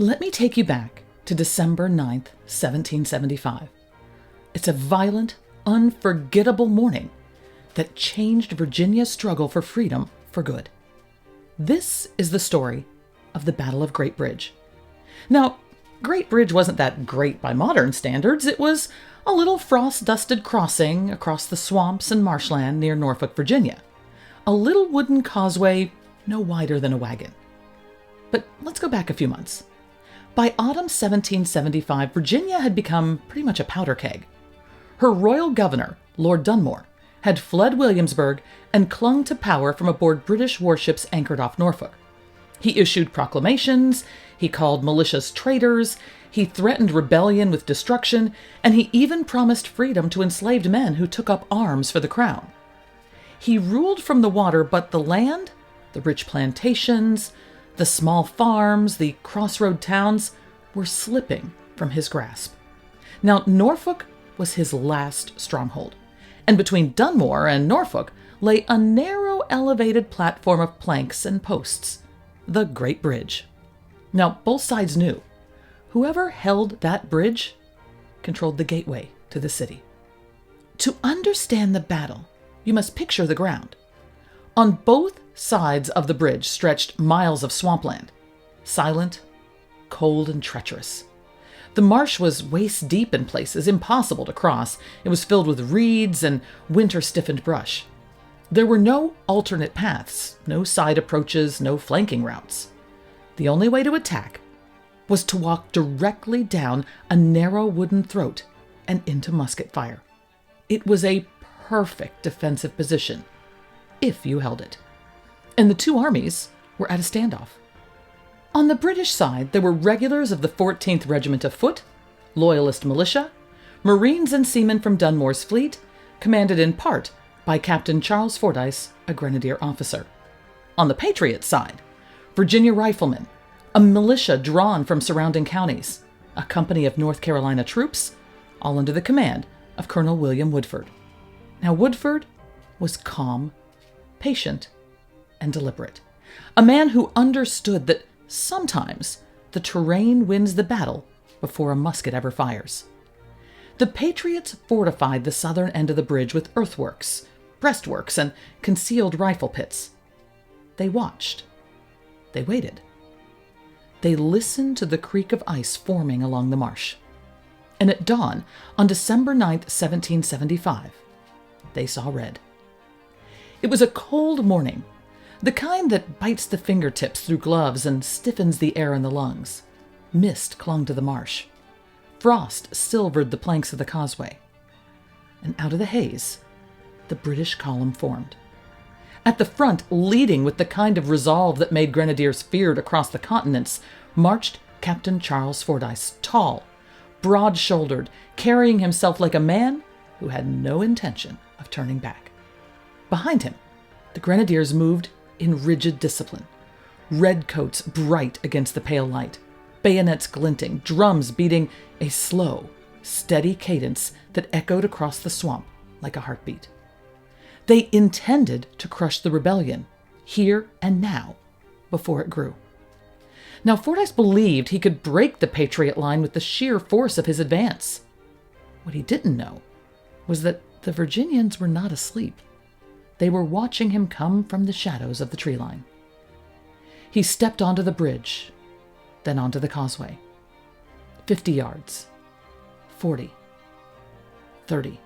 Let me take you back to December 9th, 1775. It's a violent, unforgettable morning that changed Virginia's struggle for freedom for good. This is the story of the Battle of Great Bridge. Now, Great Bridge wasn't that great by modern standards. It was a little frost-dusted crossing across the swamps and marshland near Norfolk, Virginia. A little wooden causeway no wider than a wagon. But let's go back a few months. By autumn 1775, Virginia had become pretty much a powder keg. Her royal governor, Lord Dunmore, had fled Williamsburg and clung to power from aboard British warships anchored off Norfolk. He issued proclamations, he called militias traitors, he threatened rebellion with destruction, and he even promised freedom to enslaved men who took up arms for the crown. He ruled from the water, but the land, the rich plantations, the small farms, the crossroad towns were slipping from his grasp. Now, Norfolk was his last stronghold, and between Dunmore and Norfolk lay a narrow elevated platform of planks and posts, the Great Bridge. Now, both sides knew whoever held that bridge controlled the gateway to the city. To understand the battle, you must picture the ground. On both sides of the bridge stretched miles of swampland, silent, cold, and treacherous. The marsh was waist deep in places, impossible to cross. It was filled with reeds and winter-stiffened brush. There were no alternate paths, no side approaches, no flanking routes. The only way to attack was to walk directly down a narrow wooden throat and into musket fire. It was a perfect defensive position, if you held it. And the two armies were at a standoff. On the British side, there were regulars of the 14th Regiment of Foot, Loyalist militia, Marines and seamen from Dunmore's fleet, commanded in part by Captain Charles Fordyce, a grenadier officer. On the Patriot side, Virginia riflemen, a militia drawn from surrounding counties, a company of North Carolina troops, all under the command of Colonel William Woodford. Now, Woodford was calm, patient, and deliberate. A man who understood that sometimes the terrain wins the battle before a musket ever fires. The Patriots fortified the southern end of the bridge with earthworks, breastworks, and concealed rifle pits. They watched. They waited. They listened to the creak of ice forming along the marsh. And at dawn, on December 9th, 1775, they saw red. It was a cold morning, the kind that bites the fingertips through gloves and stiffens the air in the lungs. Mist clung to the marsh. Frost silvered the planks of the causeway. And out of the haze, the British column formed. At the front, leading with the kind of resolve that made grenadiers feared across the continents, marched Captain Charles Fordyce, tall, broad-shouldered, carrying himself like a man who had no intention of turning back. Behind him, the grenadiers moved in rigid discipline, redcoats bright against the pale light, bayonets glinting, drums beating a slow, steady cadence that echoed across the swamp like a heartbeat. They intended to crush the rebellion, here and now, before it grew. Now, Fordyce believed he could break the Patriot line with the sheer force of his advance. What he didn't know was that the Virginians were not asleep. They were watching him come from the shadows of the tree line. He stepped onto the bridge, then onto the causeway. 50 yards, 40, 30.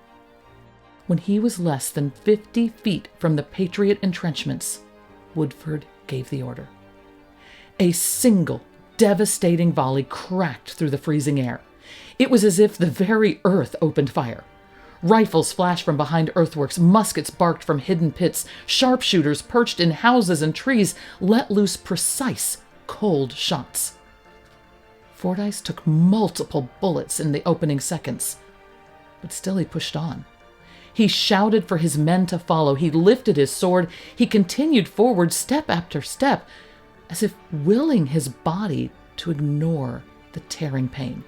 When he was less than 50 feet from the Patriot entrenchments, Woodford gave the order. A single, devastating volley cracked through the freezing air. It was as if the very earth opened fire. Rifles flashed from behind earthworks, muskets barked from hidden pits, sharpshooters perched in houses and trees let loose precise, cold shots. Fordyce took multiple bullets in the opening seconds, but still he pushed on. He shouted for his men to follow. He lifted his sword. He continued forward step after step, as if willing his body to ignore the tearing pain.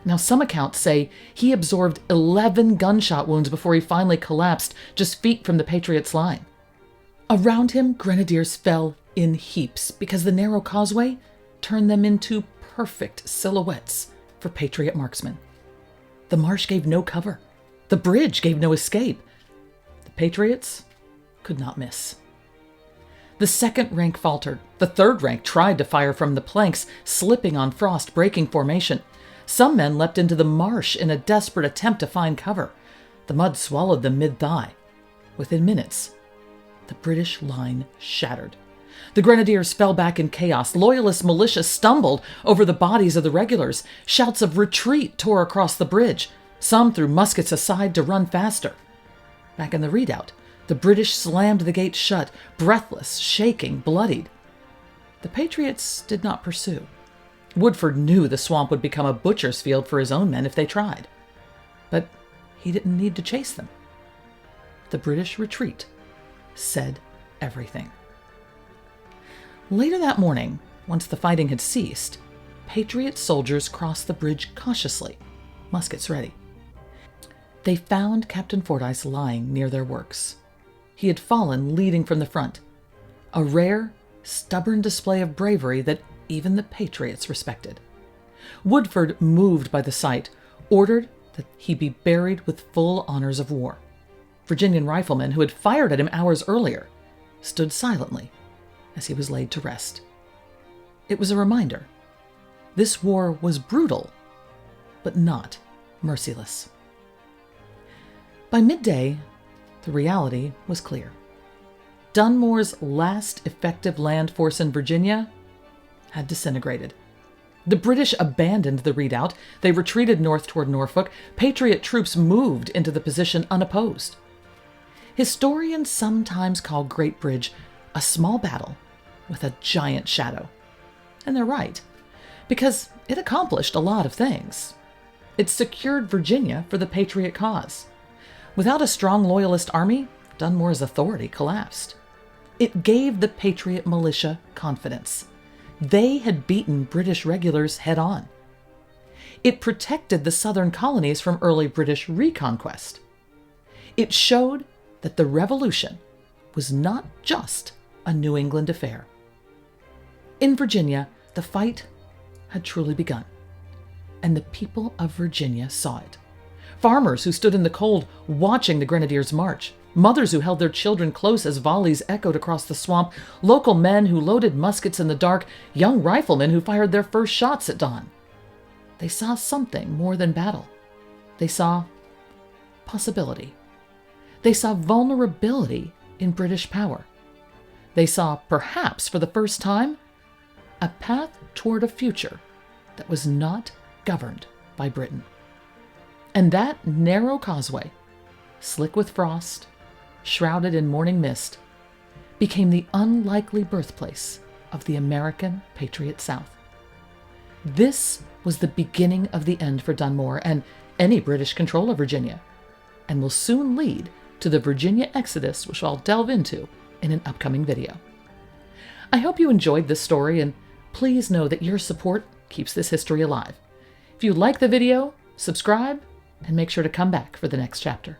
Now, some accounts say he absorbed 11 gunshot wounds before he finally collapsed just feet from the Patriots' line. Around him, grenadiers fell in heaps because the narrow causeway turned them into perfect silhouettes for Patriot marksmen. The marsh gave no cover. The bridge gave no escape. The Patriots could not miss. The second rank faltered. The third rank tried to fire from the planks, slipping on frost, breaking formation. Some men leapt into the marsh in a desperate attempt to find cover. The mud swallowed them mid-thigh. Within minutes, the British line shattered. The grenadiers fell back in chaos. Loyalist militia stumbled over the bodies of the regulars. Shouts of retreat tore across the bridge. Some threw muskets aside to run faster. Back in the redoubt, the British slammed the gates shut, breathless, shaking, bloodied. The Patriots did not pursue. Woodford knew the swamp would become a butcher's field for his own men if they tried. But he didn't need to chase them. The British retreat said everything. Later that morning, once the fighting had ceased, Patriot soldiers crossed the bridge cautiously, muskets ready. They found Captain Fordyce lying near their works. He had fallen leading from the front, a rare, stubborn display of bravery that even the Patriots respected. Woodford, moved by the sight, ordered that he be buried with full honors of war. Virginian riflemen, who had fired at him hours earlier, stood silently as he was laid to rest. It was a reminder. This war was brutal, but not merciless. By midday, the reality was clear. Dunmore's last effective land force in Virginia had disintegrated. The British abandoned the redoubt. They retreated north toward Norfolk. Patriot troops moved into the position unopposed. Historians sometimes call Great Bridge a small battle with a giant shadow. And they're right, because it accomplished a lot of things. It secured Virginia for the Patriot cause. Without a strong Loyalist army, Dunmore's authority collapsed. It gave the Patriot militia confidence. They had beaten British regulars head-on. It protected the southern colonies from early British reconquest. It showed that the Revolution was not just a New England affair. In Virginia, the fight had truly begun, and the people of Virginia saw it. Farmers who stood in the cold watching the grenadiers march, mothers who held their children close as volleys echoed across the swamp, local men who loaded muskets in the dark, young riflemen who fired their first shots at dawn. They saw something more than battle. They saw possibility. They saw vulnerability in British power. They saw, perhaps for the first time, a path toward a future that was not governed by Britain. And that narrow causeway, slick with frost, shrouded in morning mist, became the unlikely birthplace of the American Patriot South. This was the beginning of the end for Dunmore and any British control of Virginia, and will soon lead to the Virginia Exodus, which I'll delve into in an upcoming video. I hope you enjoyed this story, and please know that your support keeps this history alive. If you like the video, subscribe, and make sure to come back for the next chapter.